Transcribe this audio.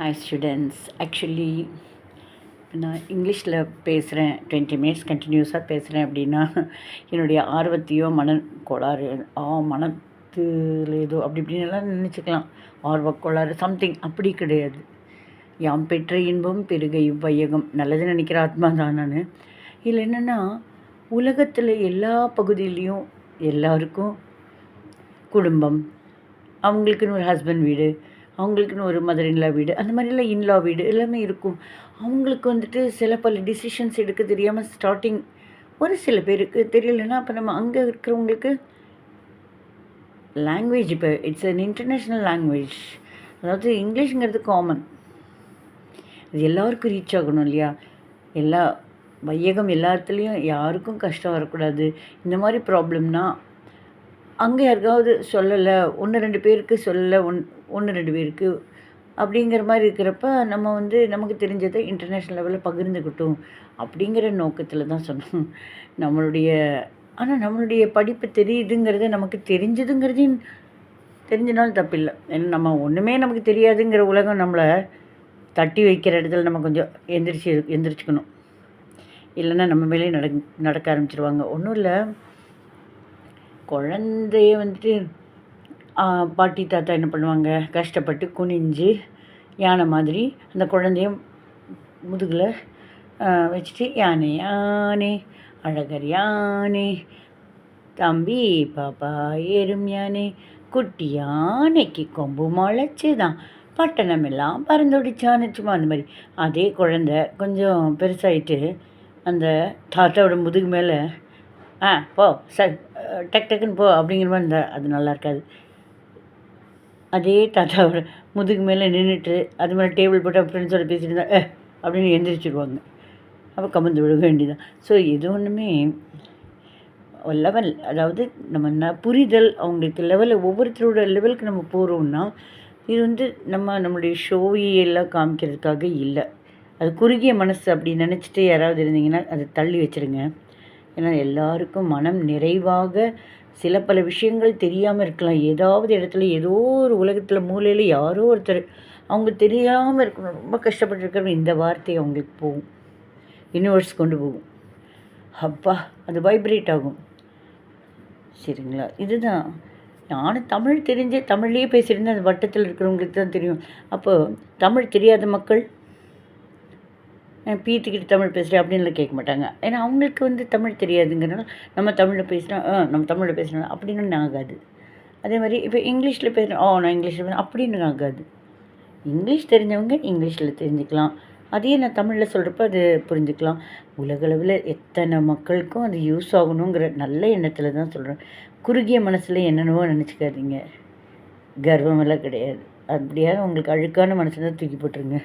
Hi students. Actually நான் இங்கிலீஷில் பேசுகிறேன், 20 மினிட்ஸ் கண்டினியூஸாக பேசுகிறேன் அப்படின்னா என்னுடைய ஆர்வத்தையோ கோளாறு மனத்தில் ஏதோ அப்படி இப்படின்னுலாம் நினச்சிக்கலாம். ஆர்வக்கோளாறு சம்திங் அப்படி கிடையாது. யாம் பெற்ற இன்பம் பெருக இவ்வையகம், நல்லது நினைக்கிற ஆத்மா தான் நான். இதில் என்னென்னா, உலகத்தில் எல்லா பகுதியிலையும் எல்லாருக்கும் குடும்பம், அவங்களுக்குன்னு ஒரு ஹஸ்பண்ட் வீடு, அவங்களுக்குன்னு ஒரு மதர் இன்லா வீடு, அந்த மாதிரிலாம் இன்லா வீடு எல்லாமே இருக்கும். அவங்களுக்கு வந்துட்டு சில பல டிசிஷன்ஸ் எடுக்க தெரியாமல் ஸ்டார்டிங் ஒரு சில பேருக்கு தெரியலன்னா, அப்போ நம்ம அங்கே இருக்கிறவங்களுக்கு லாங்குவேஜ் இப்போ இட்ஸ் அன் இன்டர்நேஷ்னல் லாங்குவேஜ், அதாவது இங்கிலீஷுங்கிறது காமன், அது எல்லாருக்கும் ரீச் ஆகணும் இல்லையா? எல்லா வையகம் எல்லாத்துலேயும் யாருக்கும் கஷ்டம் வரக்கூடாது. இந்த மாதிரி ப்ராப்ளம்னா அங்கே யாருக்காவது சொல்லலை, 1-2 பேருக்கு சொல்லலை, 1-2 பேருக்கு அப்படிங்கிற மாதிரி இருக்கிறப்ப நம்ம நமக்கு தெரிஞ்சதை இன்டர்நேஷ்னல் லெவலில் பகிர்ந்துக்கிட்டோம் அப்படிங்கிற நோக்கத்தில் தான் சொன்னோம். நம்மளுடைய படிப்பு தெரியுதுங்கிறத நமக்கு தெரிஞ்சதுங்கிறதையும் தெரிஞ்சனாலும் தப்பில்லை. ஏன்னா நம்ம ஒன்றுமே நமக்கு தெரியாதுங்கிற உலகம் நம்மளை தட்டி வைக்கிற இடத்துல நம்ம கொஞ்சம் எந்திரிச்சுக்கணும். இல்லைன்னா நம்ம மேலே நடக்க ஆரம்பிச்சிருவாங்க. ஒன்றும் இல்லை, குழந்தைய பாட்டி தாத்தா என்ன பண்ணுவாங்க, கஷ்டப்பட்டு குனிஞ்சு யானை மாதிரி அந்த குழந்தைய முதுகில் வச்சுட்டு, யானை யானை அழகர் யானை தம்பி பாப்பா ஏறும் யானை குட்டி யானைக்கு கொம்பு முளைச்சி தான் பட்டணம் எல்லாம் பறந்தோடிச்சான்னு சும்மா அந்த மாதிரி. அதே குழந்தை கொஞ்சம் பெருசாகிட்டு அந்த தாத்தாவோட முதுகு மேலே போ டக்குன்னு போ அப்படிங்கிற மாதிரி இருந்தால் அது நல்லா இருக்காது. அதே தாத்தாவோட முதுகு மேலே நின்றுட்டு அது மேலே டேபிள் போட்டு ஃப்ரெண்ட்ஸோட பேசிட்டு இருந்தா அப்படின்னு எந்திரிச்சிடுவாங்க. அப்போ கமந்து விட வேண்டியதான். ஸோ இது ஒன்றுமே லெவல், அதாவது நம்ம புரிதல் அவங்களுக்கு லெவலில் ஒவ்வொருத்தரோட லெவலுக்கு நம்ம போகிறோம்னா, இது நம்மளுடைய ஷோவையெல்லாம் காமிக்கிறதுக்காக இல்லை. அது குறுகிய மனசு அப்படி நினச்சிட்டு யாராவது இருந்தீங்கன்னா அதை தள்ளி வச்சுருங்க. ஏன்னா எல்லாருக்கும் மனம் நிறைவாக சில பல விஷயங்கள் தெரியாமல் இருக்கலாம். ஏதாவது இடத்துல ஏதோ ஒரு உலகத்தில் மூலையில் யாரோ ஒருத்தர் அவங்க தெரியாமல் இருக்கணும், ரொம்ப கஷ்டப்பட்டுருக்கிறவங்க, இந்த வார்த்தை அவங்களுக்கு போகும், யூனிவர்ஸ் கொண்டு போகும். அப்பா அது வைப்ரேட் ஆகும். சரிங்களா? இதுதான் நானும் தமிழ் தெரிஞ்சு தமிழ்லேயே பேசியிருந்தேன். அந்த வட்டத்தில் இருக்கிறவங்களுக்கு தான் தெரியும். அப்போ தமிழ் தெரியாத மக்கள் பீத்துக்கிட்டு தமிழ் பேசுகிறேன் அப்படின்லாம் கேட்க மாட்டாங்க. ஏன்னா அவங்களுக்கு தமிழ் தெரியாதுங்கிறனால நம்ம தமிழில் பேசுகிறோம் அப்படின்னு ஆகாது. அதே மாதிரி இப்போ இங்கிலீஷில் பேசுகிறேன், நான் இங்கிலீஷில் பேசுகிறேன் அப்படின்னு ஆகாது. இங்கிலீஷ் தெரிஞ்சவங்க இங்கிலீஷில் தெரிஞ்சுக்கலாம், அதையே நான் தமிழில் சொல்கிறப்ப அது புரிஞ்சுக்கலாம். உலகளவில் எத்தனை மக்களுக்கும் அது யூஸ் ஆகணுங்கிற நல்ல எண்ணத்தில் தான் சொல்கிறேன். குறுகிய மனசில் என்னென்னவோ நினச்சிக்காதீங்க, கர்வமெல்லாம் கிடையாது. அப்படியாவது உங்களுக்கு அழுக்கான மனசை தான் தூக்கி போட்டுருங்க.